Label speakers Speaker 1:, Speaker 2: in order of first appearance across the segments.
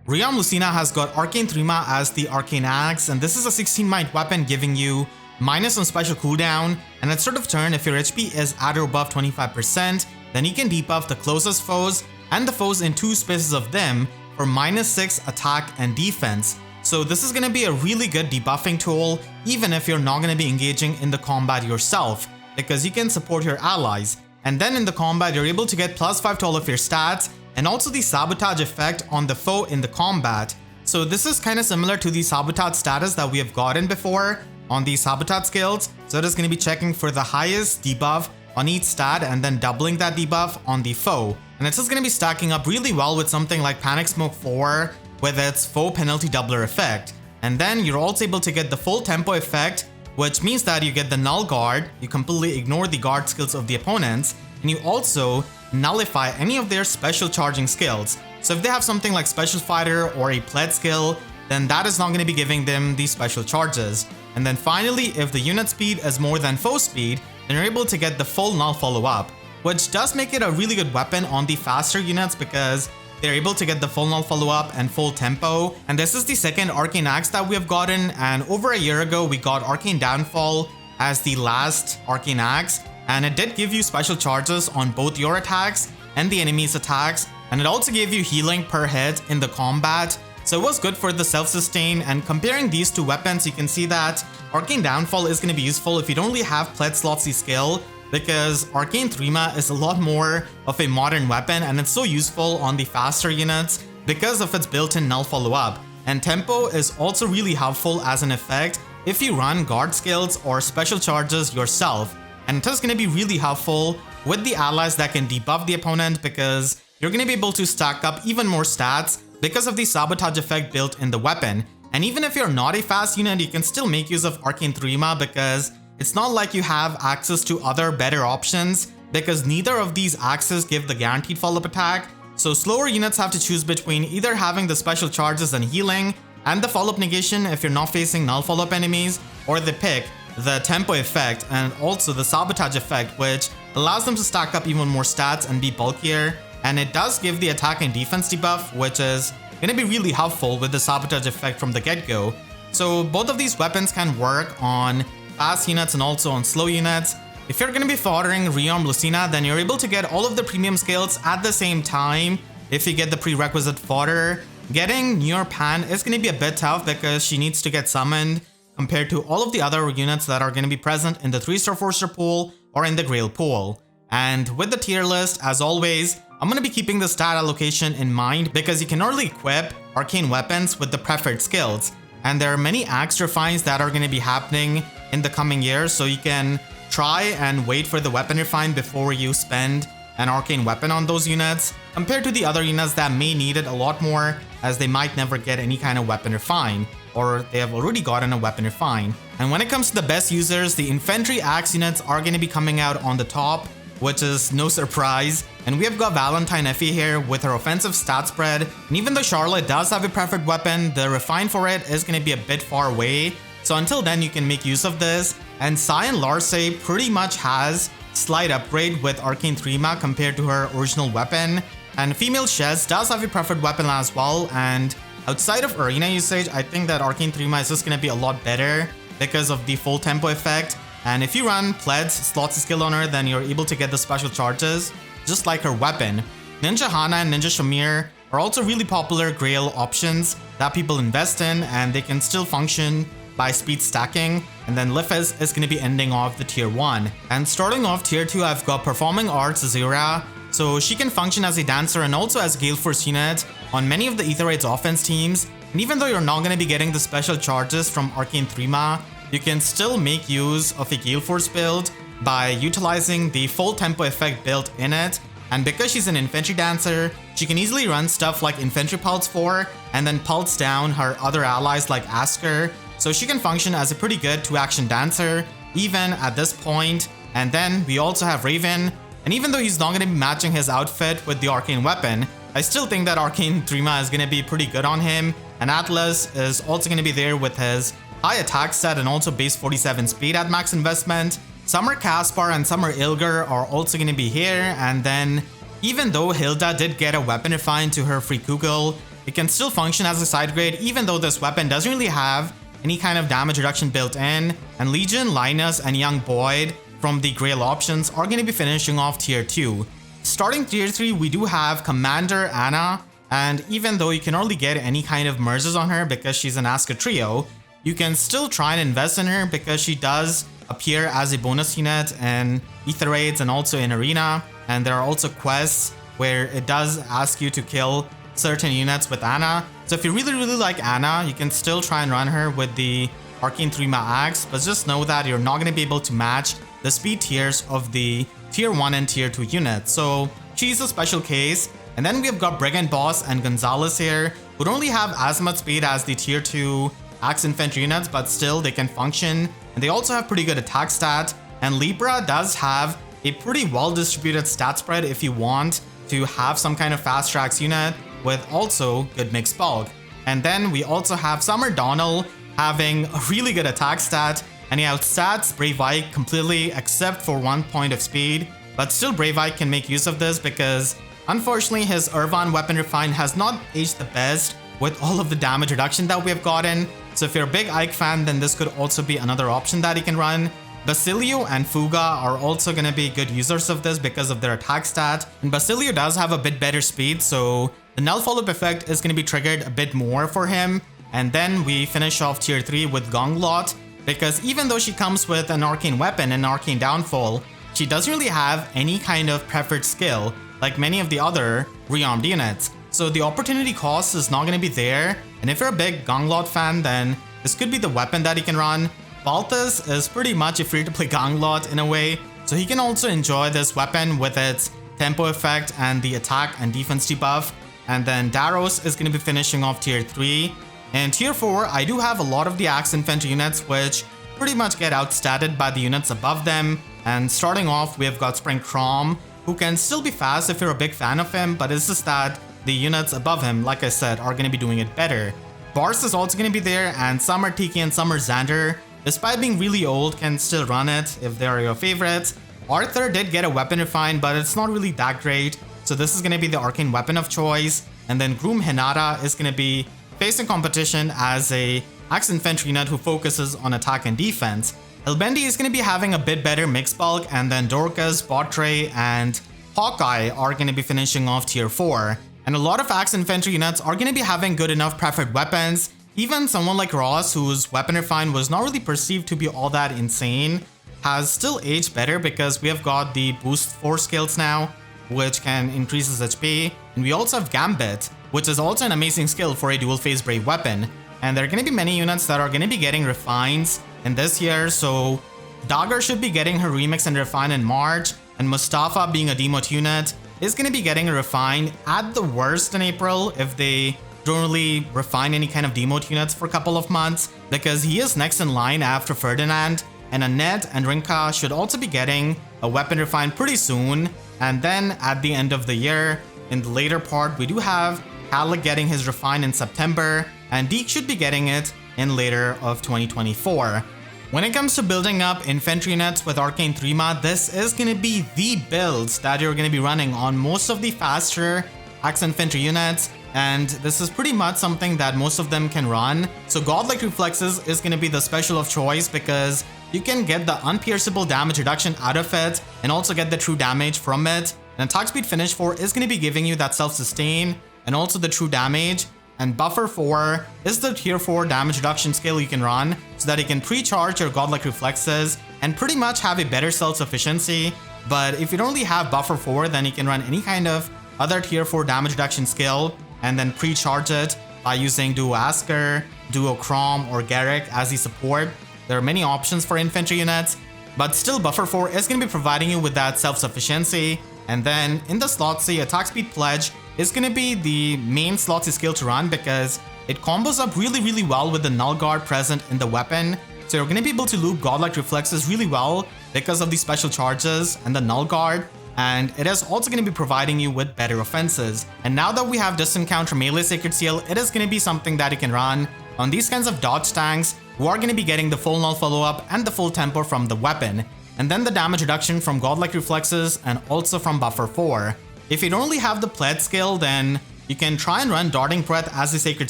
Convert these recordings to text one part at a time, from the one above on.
Speaker 1: Rearmed Lucina has got Arcane Thrima as the Arcane Axe, and this is a 16 might weapon giving you minus on special cooldown, and at start of turn if your HP is at or above 25%, then you can debuff the closest foes and the foes in 2 spaces of them for -6 attack and defense. So this is going to be a really good debuffing tool even if you're not going to be engaging in the combat yourself, because you can support your allies, and then in the combat you're able to get +5 to all of your stats and also the sabotage effect on the foe in the combat. So this is kind of similar to the sabotage status that we have gotten before on the sabotage skills. So it is going to be checking for the highest debuff on each stat and then doubling that debuff on the foe. And it's just going to be stacking up really well with something like Panic Smoke 4 with its foe penalty doubler effect. And then you're also able to get the full tempo effect, which means that you get the null guard, you completely ignore the guard skills of the opponents, and you also nullify any of their special charging skills. So if they have something like Special Fighter or a Pledge skill, then that is not going to be giving them these special charges. And then finally, if the unit speed is more than foe speed, then you're able to get the full null follow-up, which does make it a really good weapon on the faster units because they're able to get the full null follow-up and full tempo. And this is the second Arcane Axe that we have gotten, and over a year ago we got Arcane Downfall as the last Arcane Axe, and it did give you special charges on both your attacks and the enemy's attacks, and it also gave you healing per hit in the combat. So it was good for the self-sustain, and comparing these two weapons you can see that Arcane Downfall is going to be useful if you don't really have Pledge Slotsy skill, because Arcane Thrima is a lot more of a modern weapon and it's so useful on the faster units because of its built-in null follow-up. And tempo is also really helpful as an effect if you run guard skills or special charges yourself. And it is going to be really helpful with the allies that can debuff the opponent because you're going to be able to stack up even more stats because of the sabotage effect built in the weapon. And even if you're not a fast unit, you can still make use of Arcane Thrima because it's not like you have access to other better options, because neither of these axes give the guaranteed follow-up attack. So slower units have to choose between either having the special charges and healing and the follow-up negation if you're not facing null follow-up enemies, or they pick the tempo effect and also the sabotage effect, which allows them to stack up even more stats and be bulkier. And it does give the attack and defense debuff, which is going to be really helpful with the sabotage effect from the get-go. So both of these weapons can work on fast units and also on slow units. If you're going to be foddering Rearmed Lucina, then you're able to get all of the premium skills at the same time if you get the prerequisite fodder. Getting Near Pan is going to be a bit tough because she needs to get summoned compared to all of the other units that are going to be present in the 3-star 4-star pool or in the Grail pool. And with the tier list, as always, I'm going to be keeping the stat allocation in mind because you can only equip arcane weapons with the preferred skills. And there are many axe refines that are going to be happening in the coming years, so you can try and wait for the weapon refine before you spend an arcane weapon on those units, compared to the other units that may need it a lot more as they might never get any kind of weapon refine, or they have already gotten a weapon refine. And when it comes to the best users, the infantry axe units are going to be coming out on the top, which is no surprise. And we have got Valentine FE here with her offensive stat spread, and even though Charlotte does have a preferred weapon, the refine for it is going to be a bit far away. So until then you can make use of this. And Cyan Larce pretty much has slight upgrade with Arcane Thrima compared to her original weapon. And female Shez does have a preferred weapon as well, and outside of arena usage, I think that Arcane Thrima is just going to be a lot better because of the full tempo effect. And if you run Pledge Slotsy skill on her, then you're able to get the special charges, just like her weapon. Ninja Hana and Ninja Shamir are also really popular Grail options that people invest in, and they can still function by speed stacking. And then Lifis is going to be ending off the tier 1. And starting off tier 2, I've got Performing Arts Azura. So she can function as a dancer and also as Gale Force unit on many of the Aetherite's offense teams. And even though you're not going to be getting the special charges from Arcane Thrima, you can still make use of a Gale Force build by utilizing the full tempo effect built in it. And because she's an infantry dancer, she can easily run stuff like Infantry Pulse 4 and then pulse down her other allies like Asker. So she can function as a pretty good 2-action dancer even at this point. And then we also have Raven, and even though he's not going to be matching his outfit with the arcane weapon, I still think that Arcane Thrima is going to be pretty good on him. And Atlas is also going to be there with his high attack set and also base 47 speed at max investment. Summer Caspar and Summer Ilger are also going to be here. And then even though Hilda did get a weapon refine to her free Kugel, it can still function as a side grade even though this weapon doesn't really have any kind of damage reduction built in, and Legion, Linus, and Young Boyd from the Grail options are going to be finishing off tier 2. Starting tier 3, we do have Commander Anna, and even though you can only get any kind of merges on her because she's an Asker trio, you can still try and invest in her because she does appear as a bonus unit in Ether Raids and also in Arena, and there are also quests where it does ask you to kill certain units with Anna. So if you really like Anna, you can still try and run her with the Arcane Thrima axe, but just know that you're not going to be able to match the speed tiers of the tier 1 and tier 2 units. So she's a special case. And then we've got Brigand Boss and Gonzalez here, who don't really have as much speed as the tier 2 axe infantry units, but still they can function. And they also have pretty good attack stat. And Libra does have a pretty well distributed stat spread if you want to have some kind of fast tracks unit with also good mixed bulk. And then we also have Summer Donnell having a really good attack stat, and he outstats Brave Ike completely except for 1 point of speed, but still Brave Ike can make use of this because unfortunately his Irvan Weapon Refine has not aged the best with all of the damage reduction that we have gotten. So if you're a big Ike fan, then this could also be another option that he can run. Basilio and Fuga are also going to be good users of this because of their attack stat, and Basilio does have a bit better speed, so the null follow-up effect is going to be triggered a bit more for him. And then we finish off tier 3 with Gonglot, because even though she comes with an arcane weapon and arcane downfall, she doesn't really have any kind of preferred skill like many of the other rearmed units. So the opportunity cost is not going to be there, and if you're a big Gonglot fan, then this could be the weapon that he can run. Balthus is pretty much a free-to-play Gonglot in a way, so he can also enjoy this weapon with its tempo effect and the attack and defense debuff. And then Daros is going to be finishing off tier 3. And tier 4, I do have a lot of the axe infantry units which pretty much get outstatted by the units above them. And starting off, we've got Spring Crom, who can still be fast if you're a big fan of him, but it's just that the units above him, like I said, are going to be doing it better. Bars is also going to be there, and Summer Tiki and Summer Xander, despite being really old, can still run it if they're your favorites. Arthur did get a weapon refine, but it's not really that great, so this is going to be the arcane weapon of choice. And then Groom Hinata is going to be facing competition as a axe infantry unit who focuses on attack and defense. Elbendi is going to be having a bit better mixed bulk, and then Dorcas, Botre, and Hawkeye are going to be finishing off tier 4. And a lot of axe infantry units are going to be having good enough preferred weapons. Even someone like Ross, whose weapon refine was not really perceived to be all that insane, has still aged better because we have got the boost 4 skills now, which can increase his HP. And we also have Gambit, which is also an amazing skill for a dual phase brave weapon. And there are going to be many units that are going to be getting refines in this year, so Dagger should be getting her remix and refine in March, and Mustafa, being a demote unit, is going to be getting a refine at the worst in April if they don't really refine any kind of demote units for a couple of months, because he is next in line after Ferdinand. And Annette and Rinka should also be getting a weapon refine pretty soon. And then at the end of the year, in the later part, we do have Halleck getting his refine in September, and Deke should be getting it in later of 2024. When it comes to building up infantry units with Arcane Thrima, this is going to be the builds that you're going to be running on most of the faster axe infantry units, and this is pretty much something that most of them can run. So Godlike Reflexes is going to be the special of choice because you can get the unpierceable damage reduction out of it and also get the true damage from it. And Attack Speed Finish 4 is going to be giving you that self-sustain and also the true damage. And Buffer 4 is the tier 4 damage reduction skill you can run so that you can pre-charge your Godlike Reflexes and pretty much have a better self-sufficiency. But if you don't really have Buffer 4, then you can run any kind of other tier 4 damage reduction skill and then pre-charge it by using Duo Asker, Duo Crom, or Garrick as the support. There are many options for infantry units, but still Buffer 4 is going to be providing you with that self-sufficiency. And then in the Slot C, Attack Speed Pledge is going to be the main Slot C skill to run because it combos up really well with the Null Guard present in the weapon. So you're going to be able to loop Godlike Reflexes really well because of the special charges and the Null Guard. And it is also going to be providing you with better offenses. And now that we have Distant Counter Melee Sacred Seal, it is going to be something that you can run on these kinds of dodge tanks who are going to be getting the full null follow-up and the full tempo from the weapon. And then the damage reduction from Godlike Reflexes and also from Buffer 4. If you don't really have the Pledge skill, then you can try and run Darting Breath as the Sacred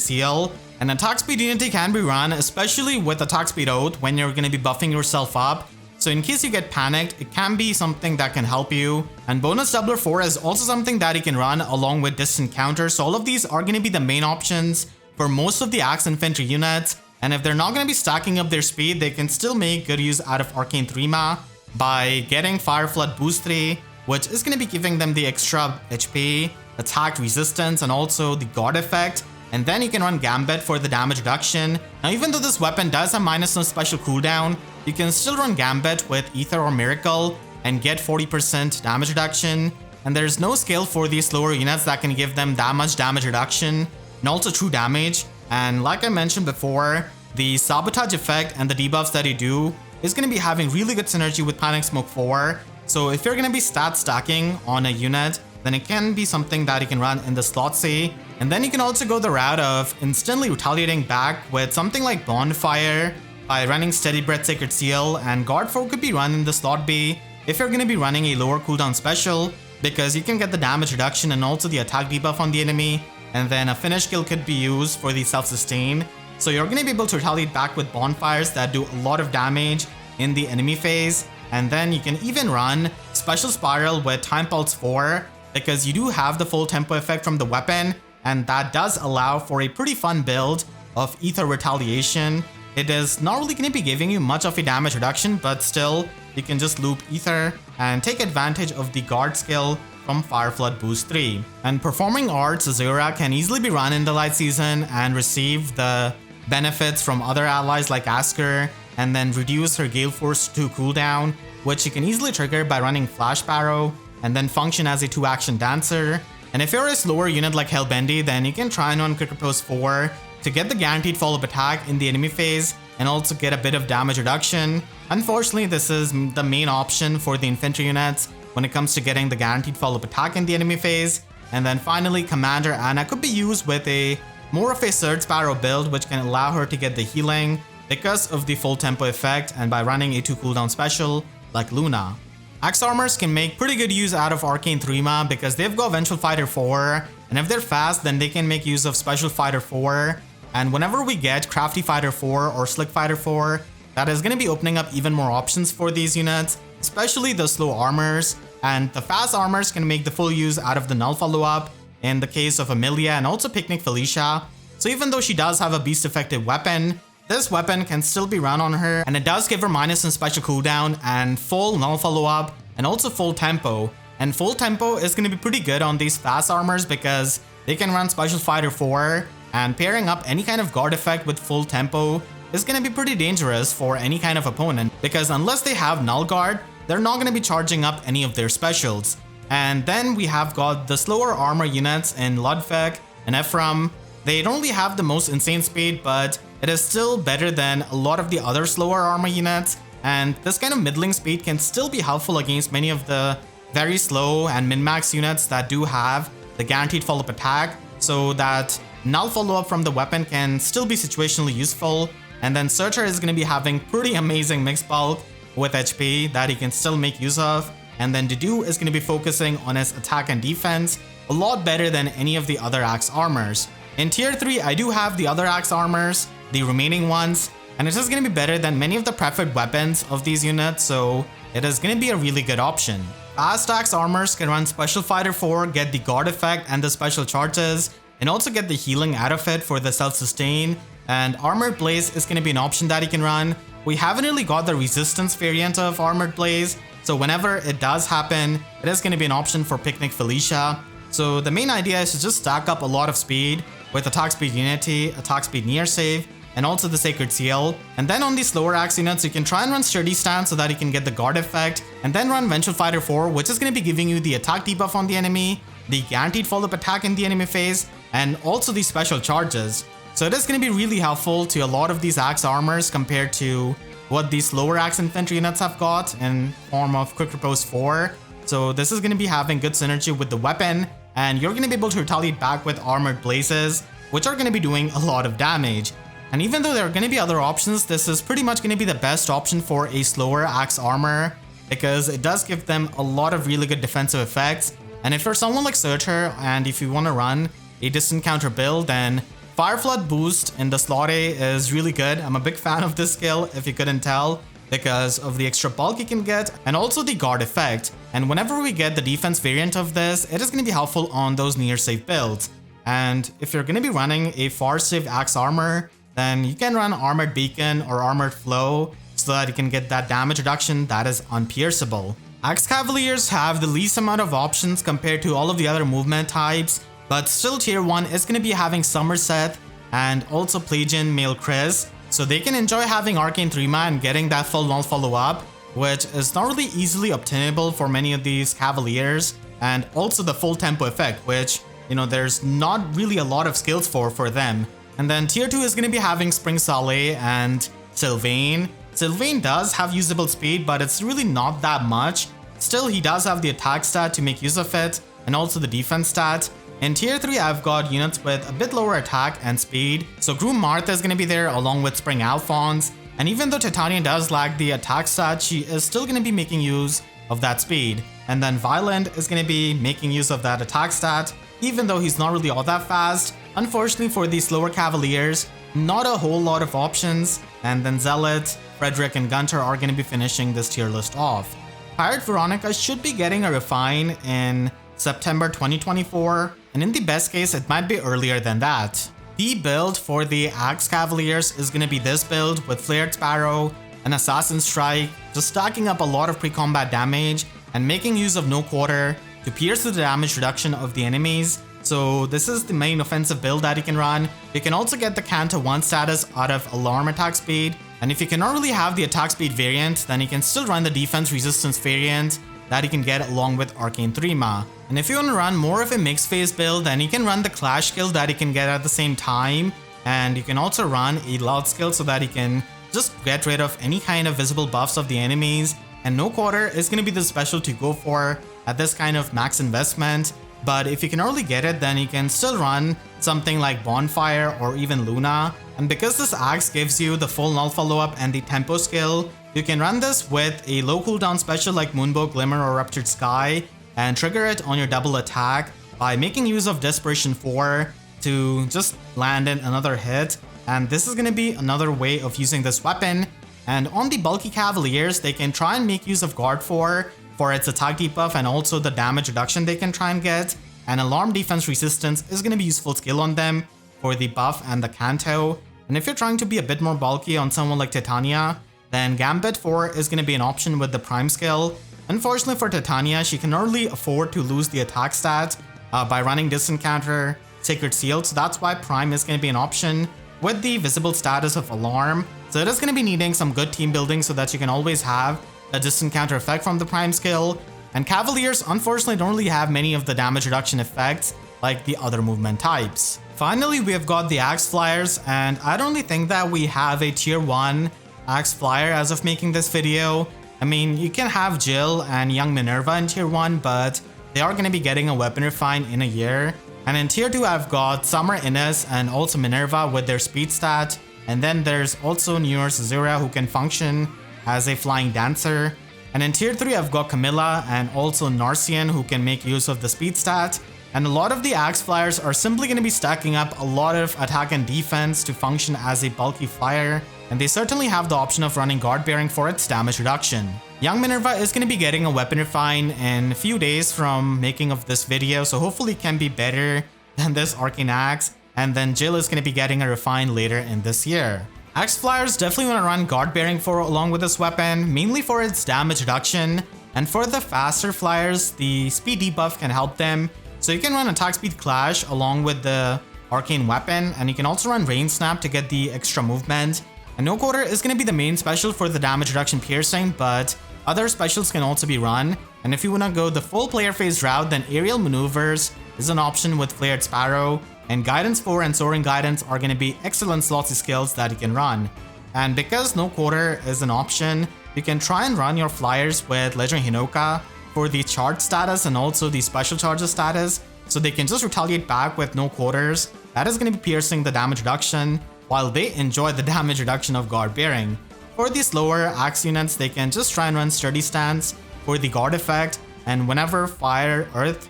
Speaker 1: Seal, and Attack Speed Unity can be run, especially with Attack Speed Oath when you're going to be buffing yourself up. So in case you get panicked, it can be something that can help you. And Bonus Doubler 4 is also something that you can run along with Distant Counter. So all of these are going to be the main options for most of the Axe Infantry units. And if they're not going to be stacking up their speed, they can still make good use out of Arcane Thrima by getting Fire Flood Boost 3, which is going to be giving them the extra HP, attack resistance, and also the guard effect. And then you can run Gambit for the damage reduction. Now even though this weapon does have -1 special cooldown, you can still run Gambit with Ether or Miracle and get 40% damage reduction. And there's no skill for these slower units that can give them that much damage reduction and also true damage. And like I mentioned before, the Sabotage effect and the debuffs that you do is going to be having really good synergy with Panic Smoke 4. So if you're going to be stat stacking on a unit, then it can be something that you can run in the slot C. And then you can also go the route of instantly retaliating back with something like Bonfire by running Steady Breath Sacred Seal, and Guard 4 could be run in the slot B if you're going to be running a lower cooldown special, because you can get the damage reduction and also the attack debuff on the enemy, and then a finish skill could be used for the self-sustain. So you're going to be able to retaliate back with Bonfires that do a lot of damage in the enemy phase. And then you can even run Special Spiral with Time Pulse 4, because you do have the full tempo effect from the weapon, and that does allow for a pretty fun build of Ether Retaliation. It is not really going to be giving you much of a damage reduction, but still, you can just loop Ether and take advantage of the guard skill from Fire Flood Boost 3. And Performing Arts Azura can easily be run in the light season and receive the benefits from other allies like Asker, and then reduce her Gale Force 2 cooldown, which you can easily trigger by running Flash Barrow, and then function as a 2-action dancer. And if you're a slower unit like Hellbendy, then you can try and run Quick Repose 4 to get the guaranteed follow-up attack in the enemy phase and also get a bit of damage reduction. Unfortunately, this is the main option for the infantry units when it comes to getting the guaranteed follow-up attack in the enemy phase. And then finally, Commander Anna could be used with a more of a Surge Sparrow build, which can allow her to get the healing because of the full tempo effect and by running a 2 cooldown special like Luna. Axe Armors can make pretty good use out of Arcane Thrima because they've got Vengeful Fighter 4, and if they're fast, then they can make use of Special Fighter 4. And whenever we get Crafty Fighter 4 or Slick Fighter 4, that is going to be opening up even more options for these units, especially the slow armors. And the fast armors can make the full use out of the null follow-up in the case of Amelia and also Picnic Felicia. So even though she does have a beast effective weapon, this weapon can still be run on her, and it does give her -1 special cooldown and full null follow-up and also full tempo. And full tempo is going to be pretty good on these fast armors because they can run Special Fighter 4, and pairing up any kind of guard effect with full tempo is going to be pretty dangerous for any kind of opponent, because unless they have null guard, they're not going to be charging up any of their specials. And then we have got the slower armor units in Ludwig and Ephraim. They don't really have the most insane speed, but it is still better than a lot of the other slower armor units, and this kind of middling speed can still be helpful against many of the very slow and min-max units that do have the guaranteed follow-up attack, so that null follow-up from the weapon can still be situationally useful. And then Searcher is going to be having pretty amazing mixed bulk with HP that he can still make use of, and then Dedu is going to be focusing on his attack and defense a lot better than any of the other Axe Armors. In Tier 3, I do have the other Axe Armors, the remaining ones, and it is going to be better than many of the preferred weapons of these units, so it is going to be a really good option. Fast Axe Armors can run Special Fighter 4, get the guard effect and the special charges, and also get the healing out of it for the self-sustain, and Armored Blaze is going to be an option that you can run. We haven't really got the resistance variant of Armored Blaze, so whenever it does happen, it is going to be an option for Picnic Felicia. So the main idea is to just stack up a lot of speed with Attack Speed Unity, Attack Speed Near Save, and also the Sacred Seal. And then on the slower axe units, you can try and run Sturdy Stance so that you can get the guard effect, and then run Vengeful Fighter 4, which is going to be giving you the attack debuff on the enemy, the guaranteed follow-up attack in the enemy phase, and also the special charges. So it is going to be really helpful to a lot of these Axe Armors compared to what these lower Axe Infantry units have got in form of Quick Repose 4. So this is going to be having good synergy with the weapon, and you're going to be able to retaliate back with Armored Blazes, which are going to be doing a lot of damage. And even though there are going to be other options, this is pretty much going to be the best option for a slower Axe Armor, because it does give them a lot of really good defensive effects. And if you're someone like Searcher, and if you want to run a distant counter build, then Fire Flood boost in the slot A is really good. I'm a big fan of this skill, if you couldn't tell, because of the extra bulk you can get and also the guard effect. And whenever we get the defense variant of this, it is going to be helpful on those near safe builds. And if you're going to be running a far safe axe armor, then you can run Armored Beacon or Armored Flow so that you can get that damage reduction that is unpierceable. Axe Cavaliers have the least amount of options compared to all of the other movement types, but still tier 1 is going to be having Somerset and also Plagian Male Chris, so they can enjoy having Arcane Thrima and getting that full null follow-up, which is not really easily obtainable for many of these Cavaliers, and also the full tempo effect, which, you know, there's not really a lot of skills for them. And then tier 2 is going to be having Spring Soleil and Sylvain. Sylvain does have usable speed, but it's really not that much. Still, he does have the attack stat to make use of it, and also the defense stat. In tier 3, I've got units with a bit lower attack and speed, so Groom Martha is going to be there along with Spring Alphonse, and even though Titania does lack the attack stat, she is still going to be making use of that speed. And then Violent is going to be making use of that attack stat, even though he's not really all that fast. Unfortunately for these slower Cavaliers, not a whole lot of options, and then Zealot, Frederick, and Gunter are going to be finishing this tier list off. Pirate Veronica should be getting a refine in September 2024, and in the best case, it might be earlier than that. The build for the Axe Cavaliers is going to be this build with Flared Sparrow, an Assassin Strike, just stacking up a lot of pre-combat damage and making use of No Quarter to pierce the damage reduction of the enemies. So this is the main offensive build that you can run. You can also get the Canto 1 status out of Alarm attack speed, and if you cannot really have the attack speed variant, then you can still run the defense resistance variant that you can get along with Arcane Thrima. And if you want to run more of a mixed phase build, then you can run the Clash skill that you can get at the same time, and you can also run a Loud skill so that you can just get rid of any kind of visible buffs of the enemies. And No Quarter is going to be the special to go for at this kind of max investment. But if you can already get it, then you can still run something like Bonfire or even Luna. And because this axe gives you the full null follow-up and the tempo skill, you can run this with a low cooldown special like Moonbow Glimmer or Ruptured Sky and trigger it on your double attack by making use of Desperation 4 to just land in another hit. And this is going to be another way of using this weapon. And on the bulky Cavaliers, they can try and make use of Guard 4 for its attack debuff and also the damage reduction they can try and get. And Alarm Defense Resistance is going to be a useful skill on them for the buff and the Canto. And if you're trying to be a bit more bulky on someone like Titania, then Gambit 4 is going to be an option with the Prime skill. Unfortunately for Titania, she can only afford to lose the attack stat by running Distant Counter, Sacred Seal, so that's why Prime is going to be an option with the visible status of Alarm. So it is going to be needing some good team building so that you can always have a distant counter effect from the Prime skill. And Cavaliers unfortunately don't really have many of the damage reduction effects like the other movement types. Finally, we have got the Axe Fliers, and I don't really think that we have a tier 1 Axe Flyer as of making this video. I mean, you can have Jill and Young Minerva in tier 1, but they are going to be getting a weapon refine in a year. And in tier 2, I've got Summer Ines and also Minerva with their speed stat. And then there's also New Year's Azura who can function as a flying dancer. And in tier 3, I've got Camilla and also Narcian who can make use of the speed stat. And a lot of the Axe Flyers are simply going to be stacking up a lot of attack and defense to function as a bulky flyer. And they certainly have the option of running Guard Bearing for its damage reduction. Young Minerva is going to be getting a weapon refine in a few days from making of this video, so hopefully it can be better than this Arcane Axe. And then Jill is going to be getting a refine later in this year. Axe Flyers definitely want to run Guard Bearing 4 along with this weapon, mainly for its damage reduction. And for the faster Flyers, the speed debuff can help them. So you can run Attack Speed Clash along with the Arcane Weapon, and you can also run Rain Snap to get the extra movement. And No Quarter is going to be the main special for the damage reduction piercing, but other specials can also be run. And if you want to go the full player phase route, then Aerial Maneuvers is an option with Flared Sparrow, and Guidance 4 and Soaring Guidance are going to be excellent slotsy skills that you can run. And because No Quarter is an option, you can try and run your Flyers with Legendary Hinoka for the charge status and also the special charges status, so they can just retaliate back with No Quarters. That is going to be piercing the damage reduction, while they enjoy the damage reduction of Guard Bearing. For the slower Axe units, they can just try and run Sturdy Stance for the guard effect, and whenever Fire Earth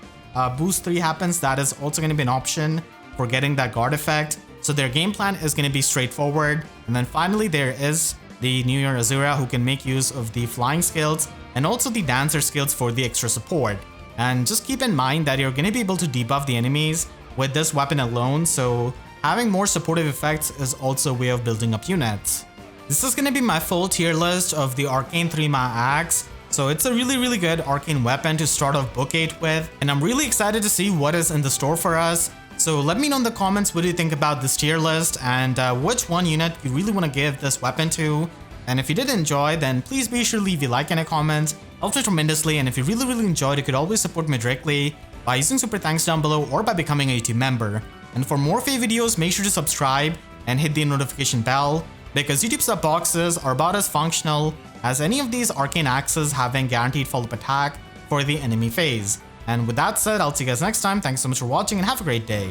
Speaker 1: boost 3 happens, that is also going to be an option. for getting that guard effect. So their game plan is going to be straightforward. And then finally there is the New Year Azura, who can make use of the flying skills and also the dancer skills for the extra support. And just keep in mind that you're going to be able to debuff the enemies with this weapon alone, so having more supportive effects is also a way of building up units. This is going to be my full tier list of the Arcane Thrima axe. So it's a really good arcane weapon to start off book 8 with, and I'm really excited to see what is in the store for us. So let me know in the comments what you think about this tier list and which one unit you really want to give this weapon to. And if you did enjoy, then please be sure to leave a like and a comment. Helps me tremendously, and if you really enjoyed, you could always support me directly by using super thanks down below or by becoming a YouTube member. And for more FE videos, make sure to subscribe and hit the notification bell, because YouTube sub boxes are about as functional as any of these arcane axes having guaranteed follow-up attack for the enemy phase. And with that said, I'll see you guys next time. Thanks so much for watching and have a great day.